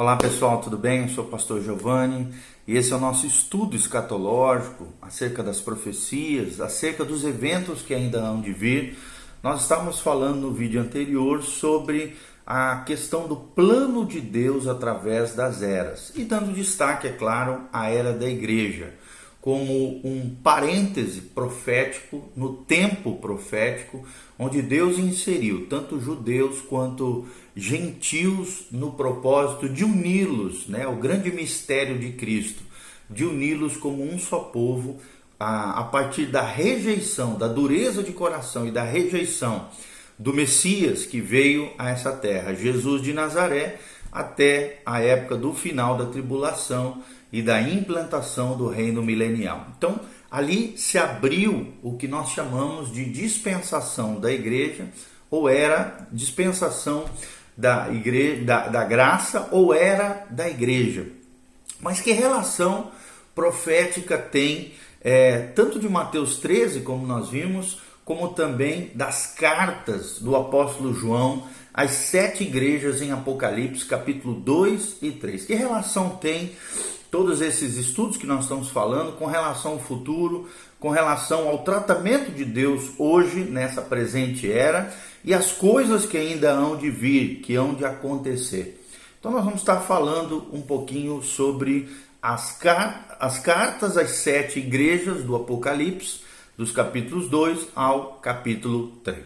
Olá pessoal, tudo bem? Eu sou o pastor Giovanni e esse é o nosso estudo escatológico acerca das profecias, acerca dos eventos que ainda hão de vir. Nós estávamos falando no vídeo anterior sobre a questão do plano de Deus através das eras e dando destaque, é claro, à era da igreja como um parêntese profético no tempo profético, onde Deus inseriu tanto judeus quanto gentios no propósito de uni-los, o grande mistério de Cristo, de uni-los como um só povo, a partir da rejeição, da dureza de coração e da rejeição do Messias que veio a essa terra, Jesus de Nazaré, até a época do final da tribulação e da implantação do reino milenial. Então, ali se abriu o que nós chamamos de dispensação da igreja, ou era dispensação da igreja, da graça, ou era da igreja. Mas que relação profética tem tanto de Mateus 13, como nós vimos, como também das cartas do apóstolo João às 7 igrejas em Apocalipse, capítulo 2 e 3. Que relação tem todos esses estudos que nós estamos falando com relação ao futuro, com relação ao tratamento de Deus hoje, nessa presente era, e as coisas que ainda hão de vir, que hão de acontecer? Então nós vamos estar falando um pouquinho sobre as cartas às 7 igrejas do Apocalipse, dos capítulos 2 ao capítulo 3.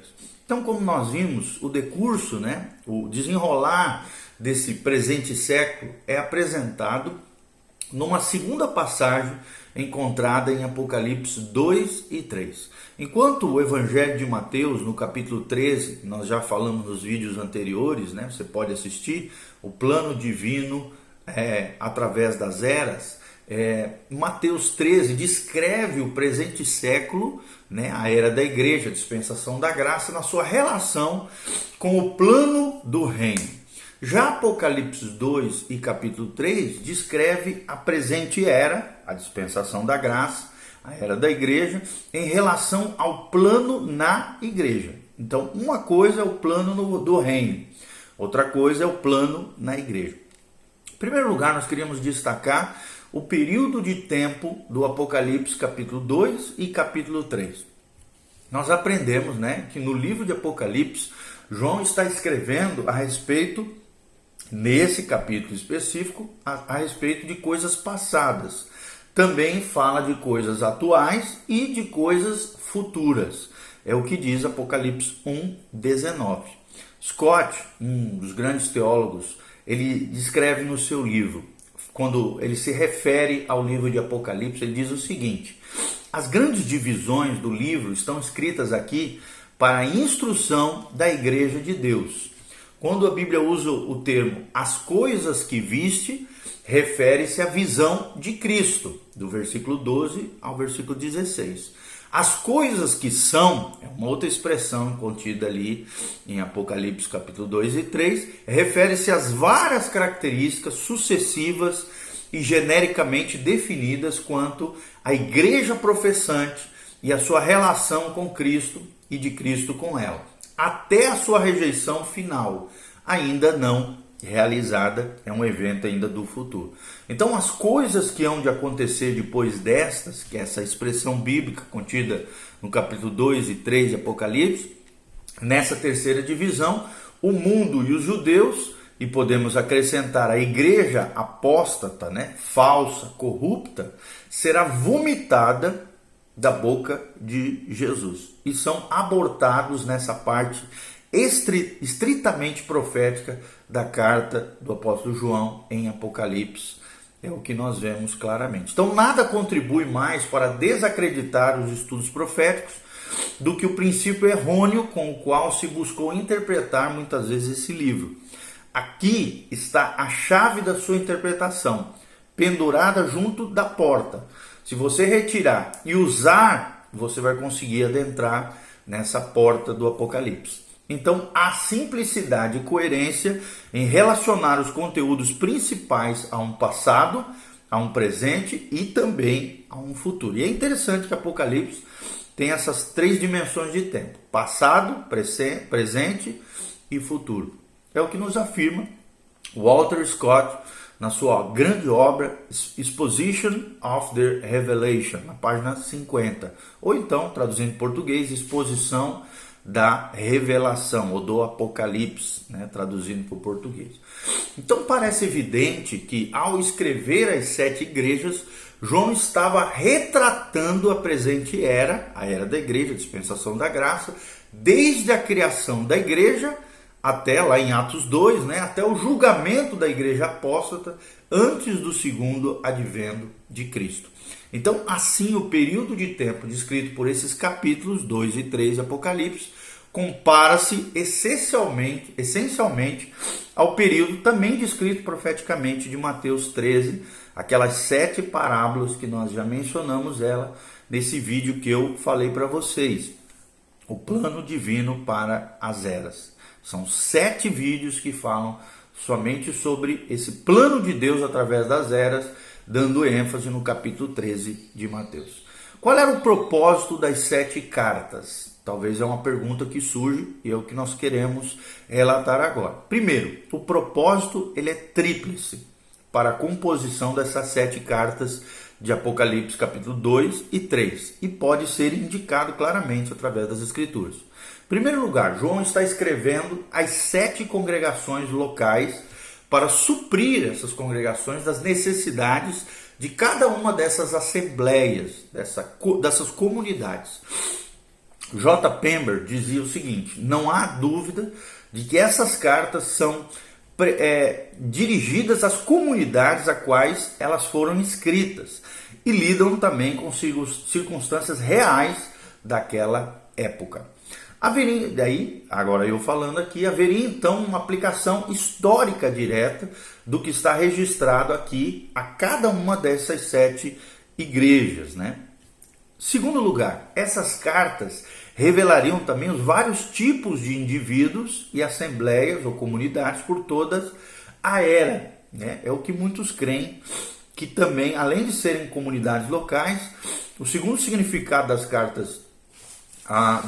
Então, como nós vimos, o decurso, o desenrolar desse presente século é apresentado numa segunda passagem encontrada em Apocalipse 2 e 3. Enquanto o Evangelho de Mateus, no capítulo 13, nós já falamos nos vídeos anteriores, você pode assistir, o plano divino através das eras, Mateus 13 descreve o presente século, a era da igreja, a dispensação da graça, na sua relação com o plano do reino. Já Apocalipse 2 e capítulo 3 descreve a presente era, a dispensação da graça, a era da igreja, em relação ao plano na igreja. Então, uma coisa é o plano do reino, outra coisa é o plano na igreja. Em primeiro lugar, nós queríamos destacar o período de tempo do Apocalipse capítulo 2 e capítulo 3. Nós aprendemos que no livro de Apocalipse, João está escrevendo a respeito, nesse capítulo específico, a respeito de coisas passadas. Também fala de coisas atuais e de coisas futuras. É o que diz Apocalipse 1:19. Scott, um dos grandes teólogos, ele descreve no seu livro, quando ele se refere ao livro de Apocalipse, ele diz o seguinte: as grandes divisões do livro estão escritas aqui para a instrução da igreja de Deus. Quando a Bíblia usa o termo as coisas que viste, refere-se à visão de Cristo, do versículo 12 ao versículo 16. As coisas que são, é uma outra expressão contida ali em Apocalipse capítulo 2 e 3, refere-se às várias características sucessivas e genericamente definidas quanto à igreja professante e a sua relação com Cristo e de Cristo com ela, até a sua rejeição final, ainda não realizada, é um evento ainda do futuro. Então, as coisas que hão de acontecer depois destas, que é essa expressão bíblica contida no capítulo 2 e 3 de Apocalipse, nessa terceira divisão, o mundo e os judeus, e podemos acrescentar a igreja apóstata, falsa, corrupta, será vomitada da boca de Jesus. E são abortados nessa parte estritamente profética da carta do apóstolo João em Apocalipse. É o que nós vemos claramente. Então, nada contribui mais para desacreditar os estudos proféticos do que o princípio errôneo com o qual se buscou interpretar muitas vezes esse livro. Aqui está a chave da sua interpretação, pendurada junto da porta. Se você retirar e usar, você vai conseguir adentrar nessa porta do Apocalipse. Então, há simplicidade e coerência em relacionar os conteúdos principais a um passado, a um presente e também a um futuro. E é interessante que Apocalipse tem essas 3 dimensões de tempo: passado, presente e futuro. É o que nos afirma Walter Scott, na sua grande obra Exposition of the Revelation, na página 50, ou então, traduzindo em português, Exposição da Revelação, ou do Apocalipse, né, traduzindo para o português. Então parece evidente que ao escrever as 7 igrejas, João estava retratando a presente era, a era da igreja, a dispensação da graça, desde a criação da igreja até lá em Atos 2, né, até o julgamento da igreja apóstata antes do segundo advento de Cristo. Então, assim, o período de tempo descrito por esses capítulos 2 e 3 de Apocalipse compara-se essencialmente ao período também descrito profeticamente de Mateus 13, aquelas 7 parábolas que nós já mencionamos ela nesse vídeo que eu falei para vocês, o plano divino para as eras. São 7 vídeos que falam somente sobre esse plano de Deus através das eras, dando ênfase no capítulo 13 de Mateus. Qual era o propósito das 7 cartas? Talvez é uma pergunta que surge e é o que nós queremos relatar agora. Primeiro, o propósito ele é tríplice para a composição dessas 7 cartas de Apocalipse capítulo 2 e 3 e pode ser indicado claramente através das Escrituras. Em primeiro lugar, João está escrevendo as 7 congregações locais para suprir essas congregações das necessidades de cada uma dessas assembleias, dessas comunidades. J. Pember dizia o seguinte: não há dúvida de que essas cartas são dirigidas às comunidades a quais elas foram escritas e lidam também com circunstâncias reais daquela época. Agora eu falando aqui, haveria então uma aplicação histórica direta do que está registrado aqui a cada uma dessas 7 igrejas, né? Segundo lugar, essas cartas revelariam também os vários tipos de indivíduos e assembleias ou comunidades por toda a era, né? É o que muitos creem, que também, além de serem comunidades locais, o segundo significado das cartas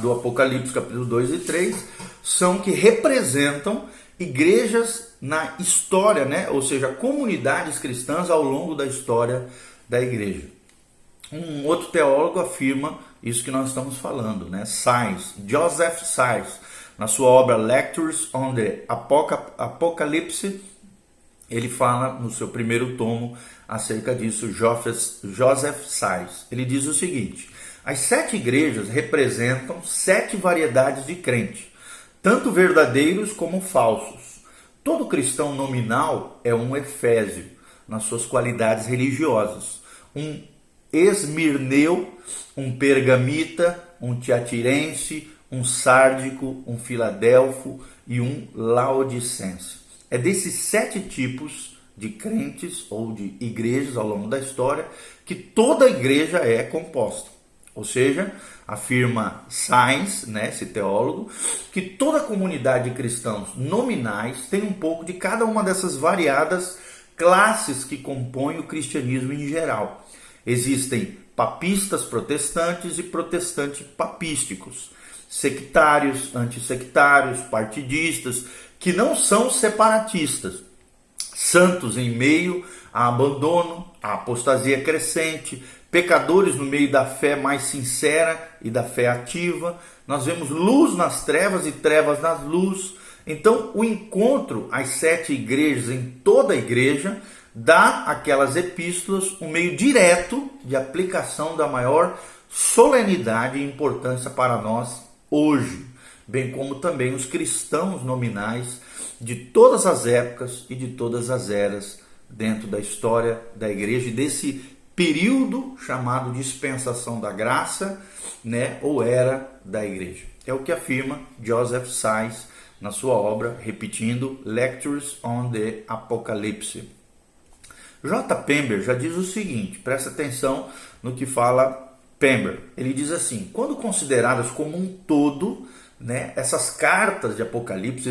do Apocalipse capítulo 2 e 3 são que representam igrejas na história, né? Ou seja, comunidades cristãs ao longo da história da igreja. Um outro teólogo afirma isso que nós estamos falando, né? Sayce, Joseph Sayce, na sua obra Lectures on the Apocalypse, ele fala no seu primeiro tomo acerca disso, Joseph Sayce. Ele diz o seguinte: as 7 igrejas representam 7 variedades de crente, tanto verdadeiros como falsos. Todo cristão nominal é um efésio nas suas qualidades religiosas, um esmirneu, um pergamita, um tiatirense, um sárdico, um filadelfo e um laodicense. É desses 7 tipos de crentes ou de igrejas ao longo da história que toda a igreja é composta. Ou seja, afirma Sayce, né, esse teólogo, que toda a comunidade de cristãos nominais tem um pouco de cada uma dessas variadas classes que compõem o cristianismo em geral. Existem papistas protestantes e protestantes papísticos, sectários, antissectários, partidistas, que não são separatistas, santos em meio a abandono, a apostasia crescente, pecadores no meio da fé mais sincera e da fé ativa. Nós vemos luz nas trevas e trevas nas luz. Então, o encontro às 7 igrejas em toda a igreja dá àquelas epístolas um meio direto de aplicação da maior solenidade e importância para nós hoje, bem como também os cristãos nominais de todas as épocas e de todas as eras dentro da história da igreja e desse período chamado dispensação da graça, né, ou era da igreja. É o que afirma Joseph Sayce na sua obra, repetindo, Lectures on the Apocalypse. J. Pember já diz o seguinte, presta atenção no que fala Pember. Ele diz assim: quando consideradas como um todo, né, essas cartas de Apocalipse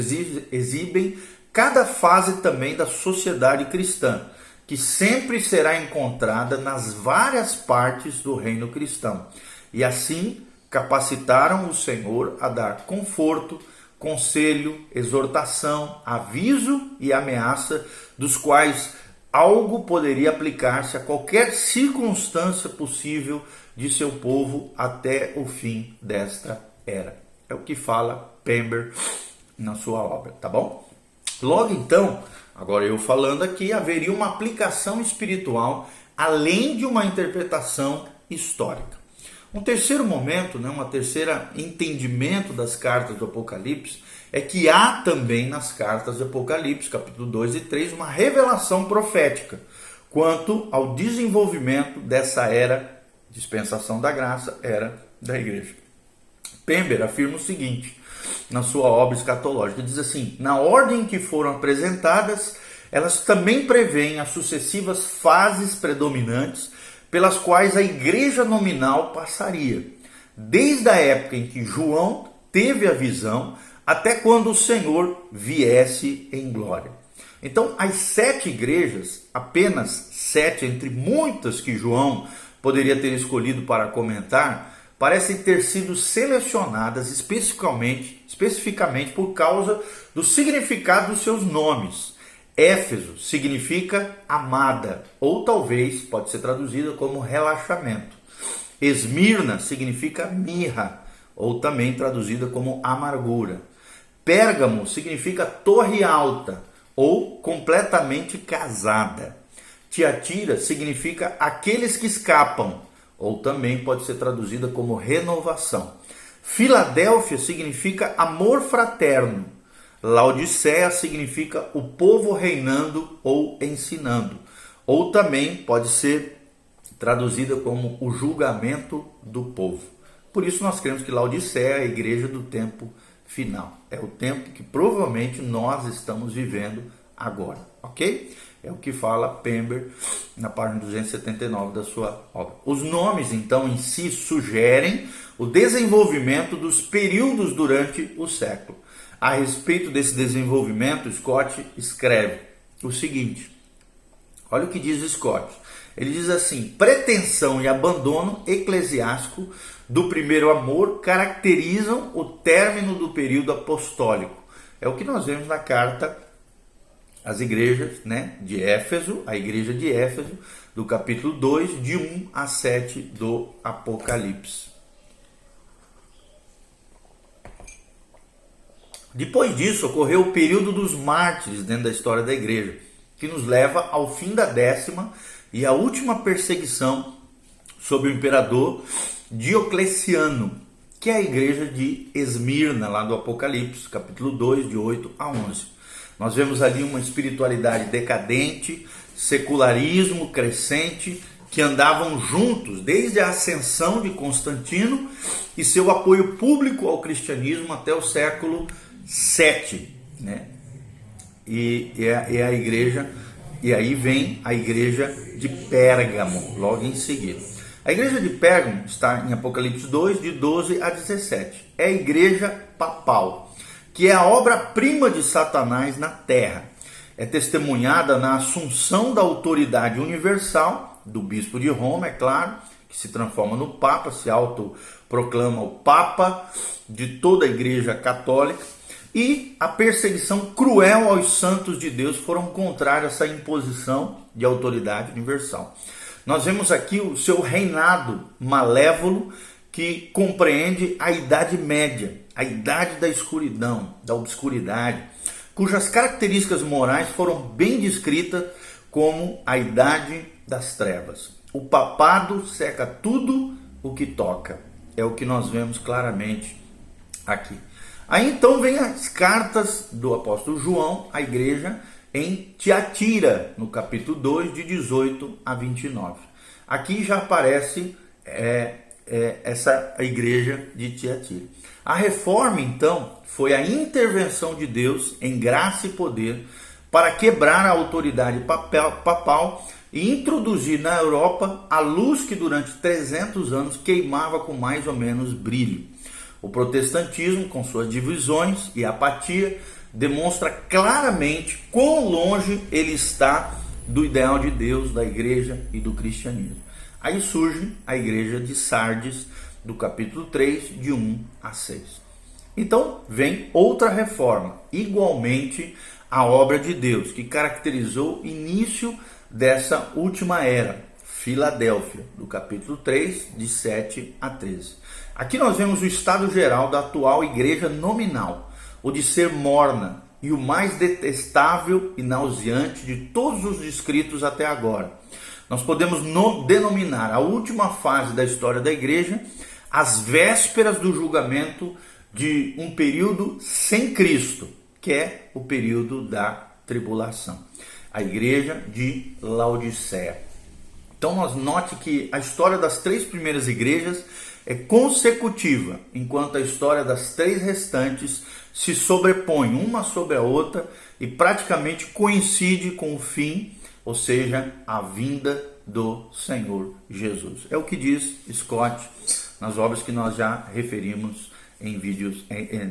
exibem cada fase também da sociedade cristã, que sempre será encontrada nas várias partes do reino cristão, e assim capacitaram o Senhor a dar conforto, conselho, exortação, aviso e ameaça, dos quais algo poderia aplicar-se a qualquer circunstância possível de seu povo até o fim desta era. É o que fala Pember na sua obra, tá bom? Logo então, agora eu falando aqui, haveria uma aplicação espiritual além de uma interpretação histórica. Um terceiro momento, um terceiro entendimento das cartas do Apocalipse é que há também nas cartas do Apocalipse, capítulo 2 e 3, uma revelação profética quanto ao desenvolvimento dessa era, dispensação da graça, era da igreja. Pember afirma o seguinte, na sua obra escatológica, diz assim: na ordem em que foram apresentadas, elas também prevêem as sucessivas fases predominantes pelas quais a igreja nominal passaria, desde a época em que João teve a visão até quando o Senhor viesse em glória. Então, as 7 igrejas, apenas 7 entre muitas que João poderia ter escolhido para comentar, parecem ter sido selecionadas especificamente por causa do significado dos seus nomes. Éfeso significa amada, ou talvez pode ser traduzida como relaxamento. Esmirna significa mirra, ou também traduzida como amargura. Pérgamo significa torre alta, ou completamente casada. Tiatira significa aqueles que escapam, ou também pode ser traduzida como renovação. Filadélfia significa amor fraterno. Laodiceia significa o povo reinando ou ensinando, ou também pode ser traduzida como o julgamento do povo. Por isso nós cremos que Laodiceia é a igreja do tempo final. É o tempo que provavelmente nós estamos vivendo agora, ok? É o que fala Pember na página 279 da sua obra. Os nomes, então, em si sugerem o desenvolvimento dos períodos durante o século. A respeito desse desenvolvimento, Scott escreve o seguinte. Olha o que diz Scott. Ele diz assim: pretensão e abandono eclesiástico do primeiro amor caracterizam o término do período apostólico. É o que nós vemos na carta às igrejas, de Éfeso, a igreja de Éfeso, do capítulo 2, de 1 a 7 do Apocalipse. Depois disso, ocorreu o período dos mártires dentro da história da igreja, que nos leva ao fim da 10ª e a última perseguição sobre o imperador Diocleciano, que é a igreja de Esmirna, lá do Apocalipse, capítulo 2, de 8 a 11. Nós vemos ali uma espiritualidade decadente, secularismo crescente, que andavam juntos desde a ascensão de Constantino e seu apoio público ao cristianismo até o século VII, E a igreja, e aí vem a igreja de Pérgamo, logo em seguida. A igreja de Pérgamo está em Apocalipse 2, de 12 a 17. É a igreja papal, que é a obra-prima de Satanás na terra. É testemunhada na assunção da autoridade universal do bispo de Roma, é claro, que se transforma no Papa, se autoproclama o Papa de toda a igreja católica. E a perseguição cruel aos santos de Deus foram contrárias a essa imposição de autoridade universal. Nós vemos aqui o seu reinado malévolo, que compreende a Idade Média, a idade da escuridão, da obscuridade, cujas características morais foram bem descritas como a Idade das Trevas. O papado seca tudo o que toca. É o que nós vemos claramente aqui. Aí então vem as cartas do apóstolo João à igreja em Tiatira, no capítulo 2, de 18 a 29. Aqui já aparece essa igreja de Tiatira. A reforma, então, foi a intervenção de Deus em graça e poder para quebrar a autoridade papal e introduzir na Europa a luz que durante 300 anos queimava com mais ou menos brilho. O protestantismo, com suas divisões e apatia, demonstra claramente quão longe ele está do ideal de Deus, da igreja e do cristianismo. Aí surge a igreja de Sardes, do capítulo 3, de 1 a 6. Então vem outra reforma, igualmente a obra de Deus, que caracterizou o início dessa última era, Filadélfia, do capítulo 3, de 7 a 13. Aqui nós vemos o estado geral da atual igreja nominal, o de ser morna e o mais detestável e nauseante de todos os descritos até agora. Nós podemos denominar a última fase da história da igreja as vésperas do julgamento de um período sem Cristo, que é o período da tribulação. A igreja de Laodiceia. Então nós note que a história das 3 primeiras igrejas é consecutiva, enquanto a história das 3 restantes se sobrepõe uma sobre a outra e praticamente coincide com o fim, ou seja, a vinda do Senhor Jesus. É o que diz Scott nas obras que nós já referimos em vídeos,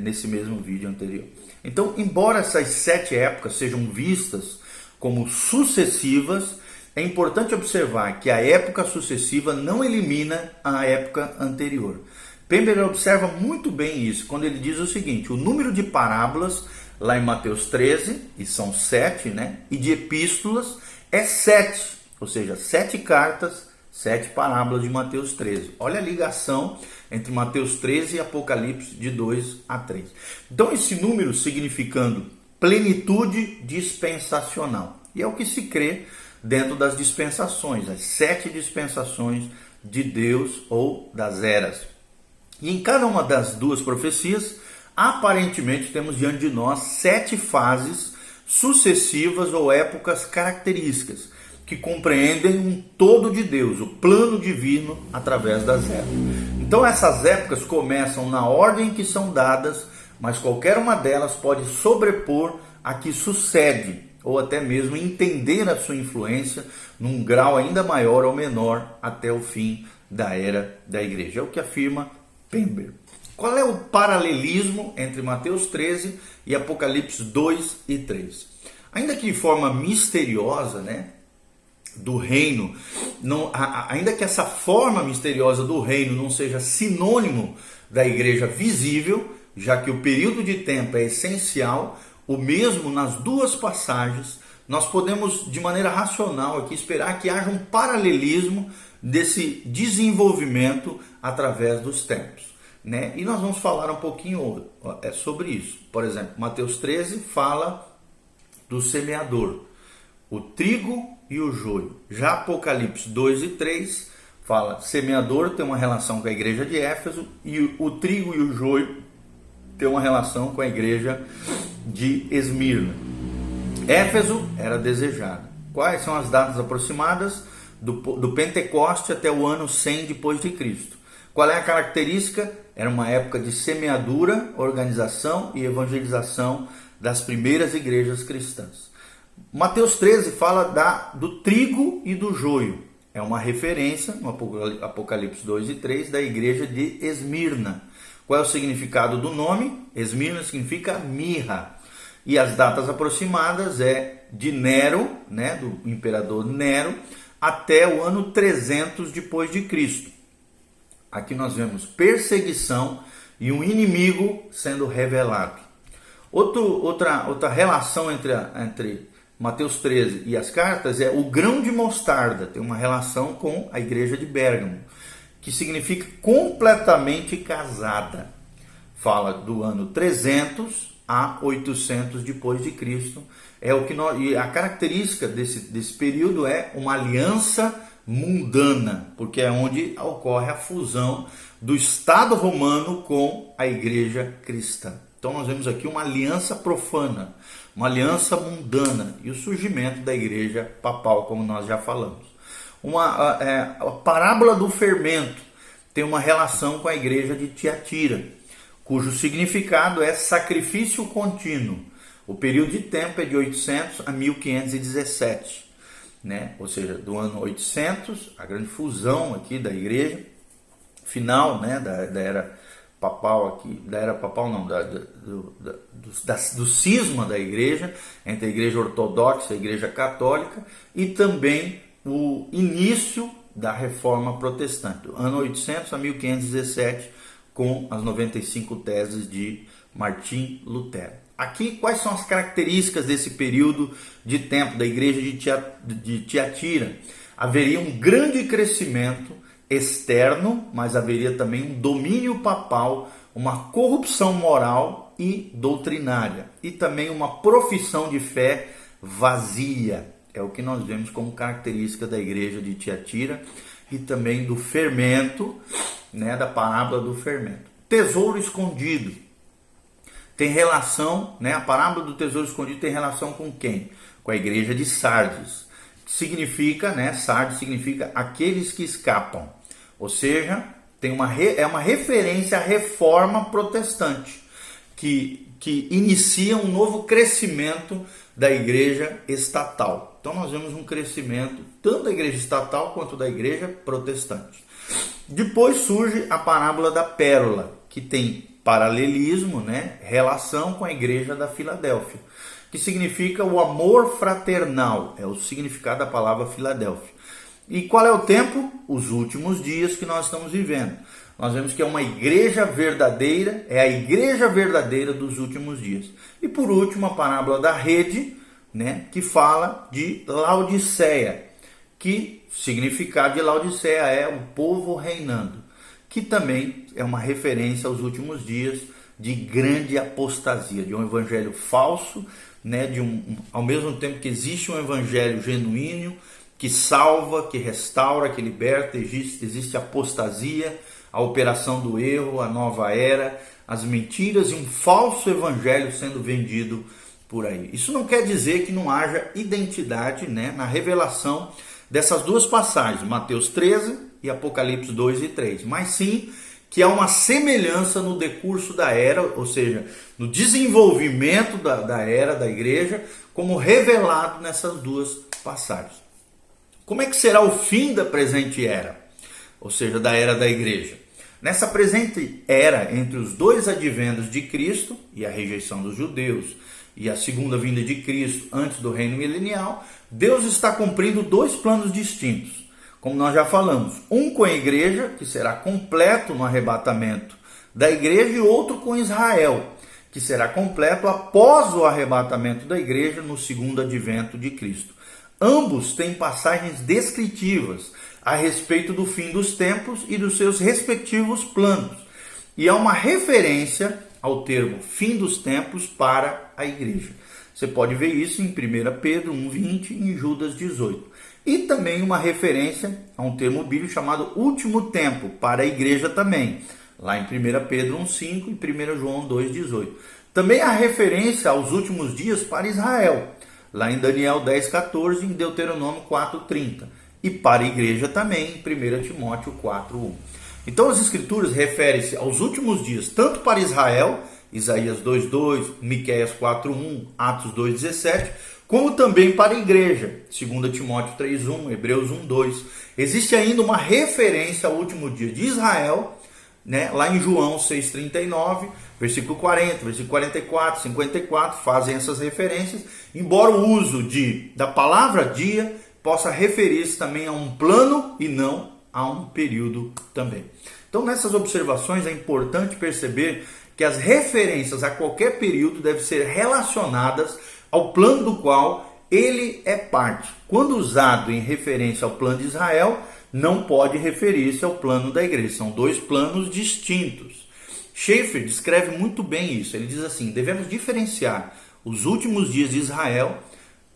nesse mesmo vídeo anterior. Então, embora essas 7 épocas sejam vistas como sucessivas, é importante observar que a época sucessiva não elimina a época anterior. Pember observa muito bem isso quando ele diz o seguinte: o número de parábolas lá em Mateus 13, e são 7, né? E de epístolas é 7, ou seja, 7 cartas, 7 parábolas de Mateus 13. Olha a ligação entre Mateus 13 e Apocalipse de 2 a 3. Então esse número significando plenitude dispensacional. E é o que se crê dentro das dispensações, as 7 dispensações de Deus ou das eras. E em cada uma das 2 profecias, aparentemente temos diante de nós 7 fases sucessivas ou épocas características, que compreendem um todo de Deus, o plano divino através das épocas. Então essas épocas começam na ordem que são dadas, mas qualquer uma delas pode sobrepor a que sucede, ou até mesmo entender a sua influência num grau ainda maior ou menor até o fim da era da igreja. É o que afirma Pember. Qual é o paralelismo entre Mateus 13 e Apocalipse 2 e 3? Ainda que de forma misteriosa, né, do reino, ainda que essa forma misteriosa do reino não seja sinônimo da igreja visível, já que o período de tempo é essencial, o mesmo nas 2 passagens, nós podemos de maneira racional aqui esperar que haja um paralelismo desse desenvolvimento através dos tempos, né? E nós vamos falar um pouquinho sobre isso. Por exemplo, Mateus 13 fala do semeador, o trigo e o joio. Já Apocalipse 2 e 3 fala semeador, tem uma relação com a igreja de Éfeso, e o trigo e o joio tem uma relação com a igreja de Esmirna. Éfeso era desejada. Quais são as datas aproximadas do Pentecoste até o ano 100 depois de Cristo? Qual é a característica? Era uma época de semeadura, organização e evangelização das primeiras igrejas cristãs. Mateus 13 fala do trigo e do joio. É uma referência, no Apocalipse 2 e 3, da igreja de Esmirna. Qual é o significado do nome? Esmirna significa mirra. E as datas aproximadas é de Nero, né, do imperador Nero, até o ano 300 depois de Cristo. Aqui nós vemos perseguição e um inimigo sendo revelado. Outra relação entre Mateus 13 e as cartas é o grão de mostarda, tem uma relação com a igreja de Pérgamo, que significa completamente casada. Fala do ano 300 a 800 depois de Cristo. E a característica desse período é uma aliança mundana, porque é onde ocorre a fusão do Estado romano com a igreja cristã. Então nós vemos aqui uma aliança profana, uma aliança mundana e o surgimento da igreja papal, como nós já falamos. A parábola do fermento tem uma relação com a igreja de Tiatira, cujo significado é sacrifício contínuo. O período de tempo é de 800 a 1517, né? Ou seja, do ano 800, a grande fusão aqui da igreja, final, né, da era papal aqui, da era papal não, do cisma da igreja, entre a igreja ortodoxa e a igreja católica, e também o início da reforma protestante, ano 800 a 1517, com as 95 teses de Martim Lutero. Aqui, quais são as características desse período de tempo da igreja de Tiatira? Haveria um grande crescimento externo, mas haveria também um domínio papal, uma corrupção moral e doutrinária, e também uma profissão de fé vazia. É o que nós vemos como característica da igreja de Tiatira e também do fermento, né, da parábola do fermento. Tesouro escondido. Tem relação, né, a parábola do tesouro escondido tem relação com quem? Com a igreja de Sardes. Significa, né, Sardes significa aqueles que escapam. Ou seja, é uma referência à reforma protestante, que inicia um novo crescimento da igreja estatal. Então nós vemos um crescimento tanto da igreja estatal quanto da igreja protestante. Depois surge a parábola da pérola, que tem paralelismo, né, relação com a igreja da Filadélfia, que significa o amor fraternal, é o significado da palavra Filadélfia. E qual é o tempo? Os últimos dias que nós estamos vivendo. Nós vemos que é uma igreja verdadeira, é a igreja verdadeira dos últimos dias. E por último, a parábola da rede, né, que fala de Laodiceia, que significado de Laodiceia é o povo reinando, que também é uma referência aos últimos dias de grande apostasia, de um evangelho falso, né, ao mesmo tempo que existe um evangelho genuíno, que salva, que restaura, que liberta, existe apostasia, a operação do erro, a nova era, as mentiras e um falso evangelho sendo vendido por aí. Isso não quer dizer que não haja identidade, né, na revelação dessas duas passagens, Mateus 13 e Apocalipse 2 e 3, mas sim que há uma semelhança no decurso da era, ou seja, no desenvolvimento da era da igreja, como revelado nessas duas passagens. Como é que será o fim da presente era, ou seja, da era da igreja? Nessa presente era, entre os dois adventos de Cristo e a rejeição dos judeus e a segunda vinda de Cristo antes do reino milenial, Deus está cumprindo dois planos distintos, como nós já falamos. Um com a igreja, que será completo no arrebatamento da igreja, e outro com Israel, que será completo após o arrebatamento da igreja no segundo advento de Cristo. Ambos têm passagens descritivas a respeito do fim dos tempos e dos seus respectivos planos. E há uma referência ao termo fim dos tempos para a igreja. Você pode ver isso em 1 Pedro 1,20 e em Judas 18. E também uma referência a um termo bíblico chamado último tempo para a igreja também, lá em 1 Pedro 1,5 e 1 João 2,18. Também há referência aos últimos dias para Israel, lá em Daniel 10,14 e em Deuteronômio 4,30. E para a igreja também, em 1 Timóteo 4,1. Então as escrituras referem-se aos últimos dias, tanto para Israel, Isaías 2,2, Miqueias 4,1, Atos 2,17, como também para a igreja, 2 Timóteo 3,1, Hebreus 1,2. Existe ainda uma referência ao último dia de Israel, né, lá em João 6,39, versículo 40, versículo 44, 54, fazem essas referências, embora o uso da palavra dia possa referir-se também a um plano e não a um período também. Então, nessas observações é importante perceber que as referências a qualquer período devem ser relacionadas ao plano do qual ele é parte. Quando usado em referência ao plano de Israel, não pode referir-se ao plano da igreja. São dois planos distintos. Schaeffer descreve muito bem isso. Ele diz assim: devemos diferenciar os últimos dias de Israel,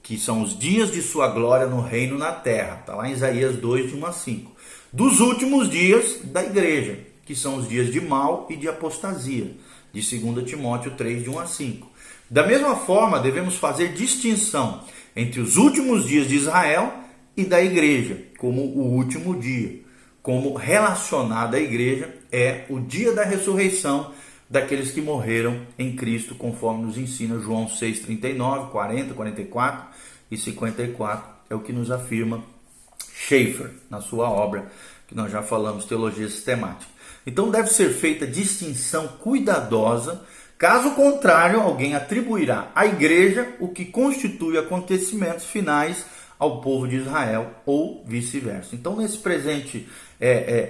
que são os dias de sua glória no reino na terra, está lá em Isaías 2, de 1 a 5, dos últimos dias da igreja, que são os dias de mal e de apostasia, de 2 Timóteo 3, de 1 a 5. Da mesma forma, devemos fazer distinção entre os últimos dias de Israel e da igreja, como o último dia, como relacionado à igreja é o dia da ressurreição daqueles que morreram em Cristo, conforme nos ensina João 6, 39, 40, 44 e 54, é o que nos afirma Schaeffer na sua obra, que nós já falamos, Teologia Sistemática. Então deve ser feita distinção cuidadosa, caso contrário, alguém atribuirá à igreja o que constitui acontecimentos finais ao povo de Israel, ou vice-versa. Então, nesse presente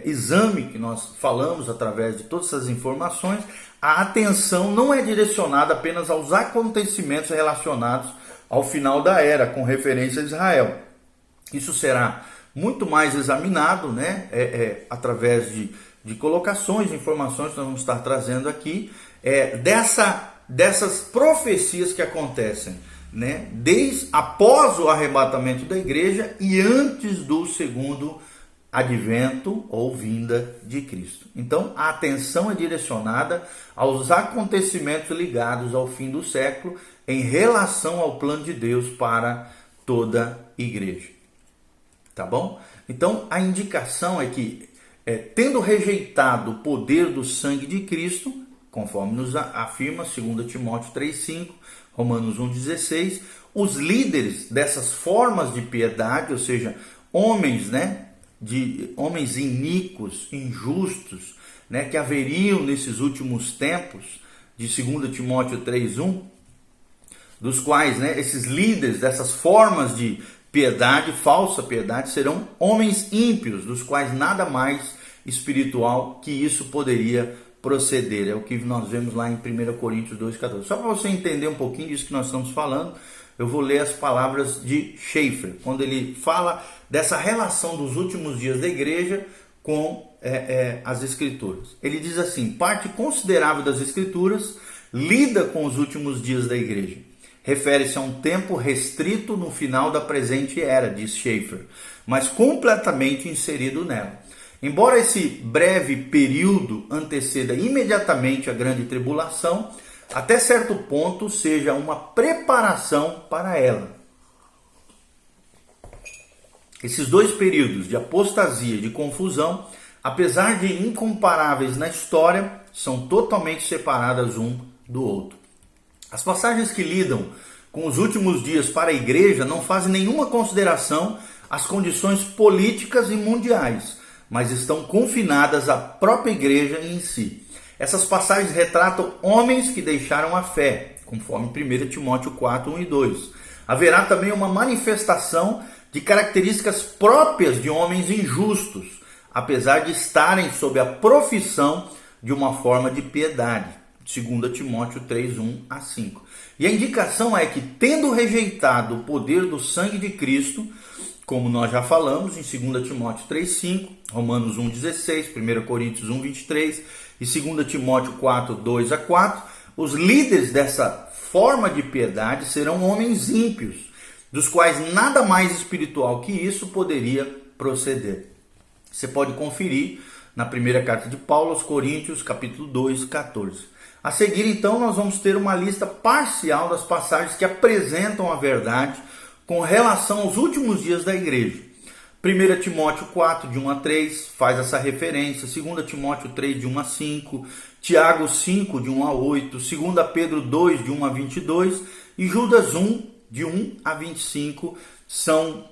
exame que nós falamos através de todas essas informações, a atenção não é direcionada apenas aos acontecimentos relacionados ao final da era, com referência a Israel. Isso será muito mais examinado, né, através de colocações, de informações que nós vamos estar trazendo aqui, dessas profecias que acontecem, né, após o arrebatamento da igreja e antes do segundo advento ou vinda de Cristo. Então, a atenção é direcionada aos acontecimentos ligados ao fim do século em relação ao plano de Deus para toda a igreja. Tá bom? Então, a indicação é que, tendo rejeitado o poder do sangue de Cristo, conforme nos afirma 2 Timóteo 3,5, Romanos 1,16, os líderes dessas formas de piedade, ou seja, homens, né, homens iníquos, injustos, né, que haveriam nesses últimos tempos, de 2 Timóteo 3,1, dos quais, né, esses líderes dessas formas de piedade, falsa piedade, serão homens ímpios, dos quais nada mais espiritual que isso poderia proceder. É o que nós vemos lá em 1 Coríntios 2,14. Só para você entender um pouquinho disso que nós estamos falando, eu vou ler as palavras de Schaeffer, quando ele fala dessa relação dos últimos dias da igreja com as Escrituras. Ele diz assim: parte considerável das Escrituras lida com os últimos dias da igreja. Refere-se a um tempo restrito no final da presente era, diz Schaeffer, mas completamente inserido nela. Embora esse breve período anteceda imediatamente a grande tribulação, até certo ponto seja uma preparação para ela. Esses dois períodos de apostasia e de confusão, apesar de incomparáveis na história, são totalmente separadas um do outro. As passagens que lidam com os últimos dias para a igreja não fazem nenhuma consideração às condições políticas e mundiais, mas estão confinadas à própria igreja em si. Essas passagens retratam homens que deixaram a fé, conforme 1 Timóteo 4, 1 e 2. Haverá também uma manifestação de características próprias de homens injustos, apesar de estarem sob a profissão de uma forma de piedade. 2 Timóteo 3, 1 a 5. E a indicação é que, tendo rejeitado o poder do sangue de Cristo, como nós já falamos em 2 Timóteo 3, 5, Romanos 1, 16, 1 Coríntios 1, 23 e 2 Timóteo 4, 2 a 4, os líderes dessa forma de piedade serão homens ímpios, dos quais nada mais espiritual que isso poderia proceder. Você pode conferir na primeira carta de Paulo aos Coríntios, capítulo 2, 14. A seguir, então, nós vamos ter uma lista parcial das passagens que apresentam a verdade com relação aos últimos dias da igreja. 1 Timóteo 4, de 1 a 3, faz essa referência. 2 Timóteo 3, de 1 a 5. Tiago 5, de 1 a 8. 2 Pedro 2, de 1 a 22. E Judas 1, de 1 a 25. São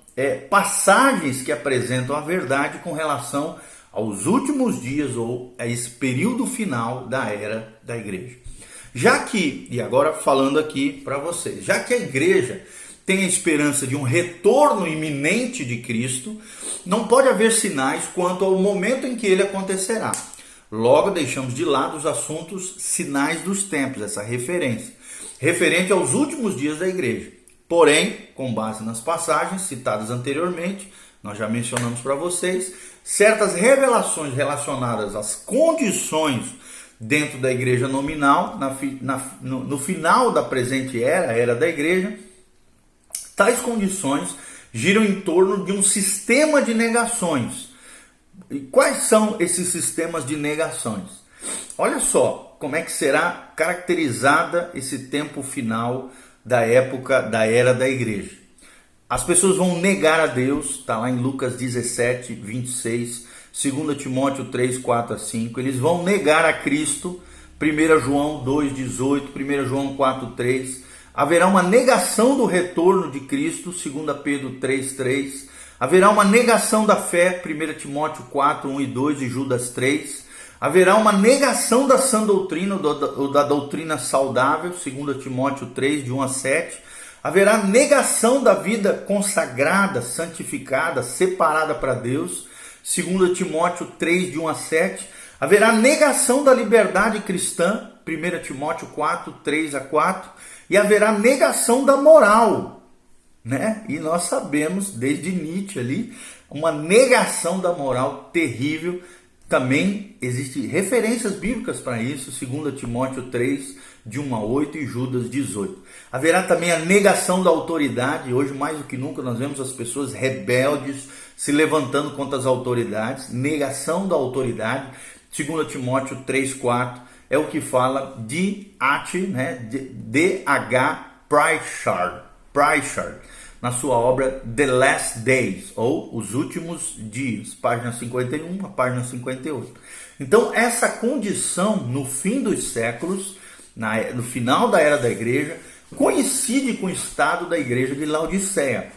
passagens que apresentam a verdade com relação aos últimos dias ou a esse período final da era da igreja. Já que, e agora falando aqui para vocês, já que a igreja tem a esperança de um retorno iminente de Cristo, não pode haver sinais quanto ao momento em que ele acontecerá. Logo, deixamos de lado os assuntos sinais dos tempos, essa referência, referente aos últimos dias da igreja. Porém, com base nas passagens citadas anteriormente, nós já mencionamos para vocês, certas revelações relacionadas às condições dentro da igreja nominal, no final da presente era, a era da igreja, tais condições giram em torno de um sistema de negações. E quais são esses sistemas de negações? Olha só como é que será caracterizada esse tempo final da época da era da igreja. As pessoas vão negar a Deus, está lá em Lucas 17, 26, 2 Timóteo 3, 4 a 5. Eles vão negar a Cristo, 1 João 2, 18, 1 João 4, 3. Haverá uma negação do retorno de Cristo, 2 Pedro 3, 3. Haverá uma negação da fé, 1 Timóteo 4, 1 e 2 e Judas 3. Haverá uma negação da sã doutrina, ou da doutrina saudável, 2 Timóteo 3, de 1 a 7. Haverá negação da vida consagrada, santificada, separada para Deus, 2 Timóteo 3, de 1 a 7. Haverá negação da liberdade cristã, 1 Timóteo 4, 3 a 4, e haverá negação da moral, né? E nós sabemos, desde Nietzsche ali, uma negação da moral terrível. Também existem referências bíblicas para isso, 2 Timóteo 3, de 1 a 8 e Judas 18. Haverá também a negação da autoridade. Hoje, mais do que nunca, nós vemos as pessoas rebeldes se levantando contra as autoridades. Negação da autoridade. 2 Timóteo 3, 4 é o que fala de D.H. Pritchard, na sua obra The Last Days, ou Os Últimos Dias, página 51 a página 58. Então, essa condição no fim dos séculos, no final da era da igreja, coincide com o estado da igreja de Laodiceia,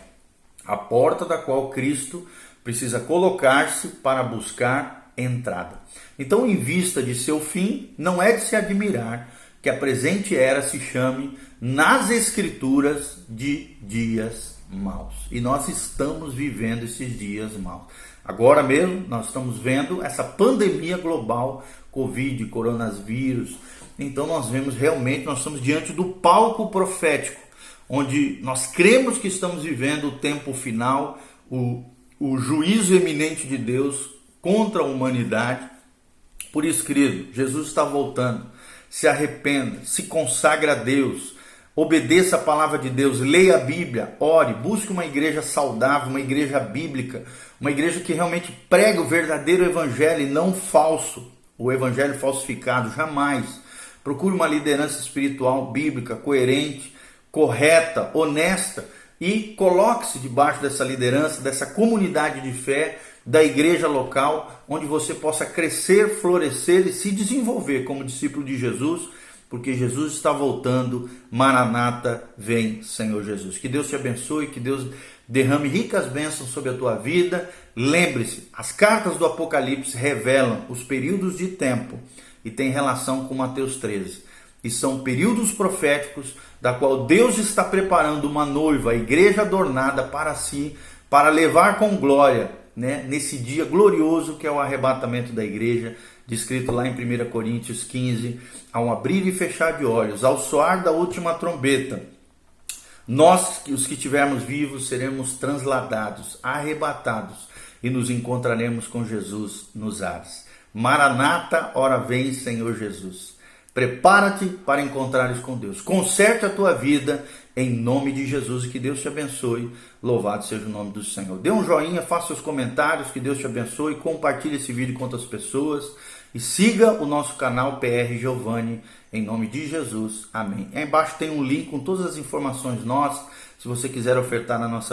a porta da qual Cristo precisa colocar-se para buscar entrada. Então, em vista de seu fim, não é de se admirar que a presente era se chame nas Escrituras de dias maus. E nós estamos vivendo esses dias maus. Agora mesmo nós estamos vendo essa pandemia global, Covid, coronavírus. Então nós vemos realmente, nós estamos diante do palco profético, onde nós cremos que estamos vivendo o tempo final, o juízo eminente de Deus contra a humanidade. Por isso, querido, Jesus está voltando. Se arrependa, se consagre a Deus, obedeça a palavra de Deus, leia a Bíblia, ore, busque uma igreja saudável, uma igreja bíblica, uma igreja que realmente prega o verdadeiro evangelho e não falso, o evangelho falsificado, jamais. Procure uma liderança espiritual bíblica, coerente, correta, honesta, e coloque-se debaixo dessa liderança, dessa comunidade de fé, da igreja local, onde você possa crescer, florescer e se desenvolver como discípulo de Jesus, porque Jesus está voltando. Maranata, vem, Senhor Jesus. Que Deus te abençoe, que Deus derrame ricas bênçãos sobre a tua vida. Lembre-se, as cartas do Apocalipse revelam os períodos de tempo e tem relação com Mateus 13. E são períodos proféticos da qual Deus está preparando uma noiva, a igreja adornada para si, para levar com glória, nesse dia glorioso que é o arrebatamento da igreja, descrito lá em 1 Coríntios 15, ao abrir e fechar de olhos, ao soar da última trombeta, nós, os que estivermos vivos, seremos transladados, arrebatados, e nos encontraremos com Jesus nos ares. Maranata, ora vem, Senhor Jesus. Prepara-te para encontrares com Deus. Conserte a tua vida em nome de Jesus, e que Deus te abençoe. Louvado seja o nome do Senhor. Dê um joinha, faça seus comentários, que Deus te abençoe. Compartilhe esse vídeo com outras pessoas e siga o nosso canal PR Giovanni, em nome de Jesus. Amém. Aí embaixo tem um link com todas as informações nossas, se você quiser ofertar na nossa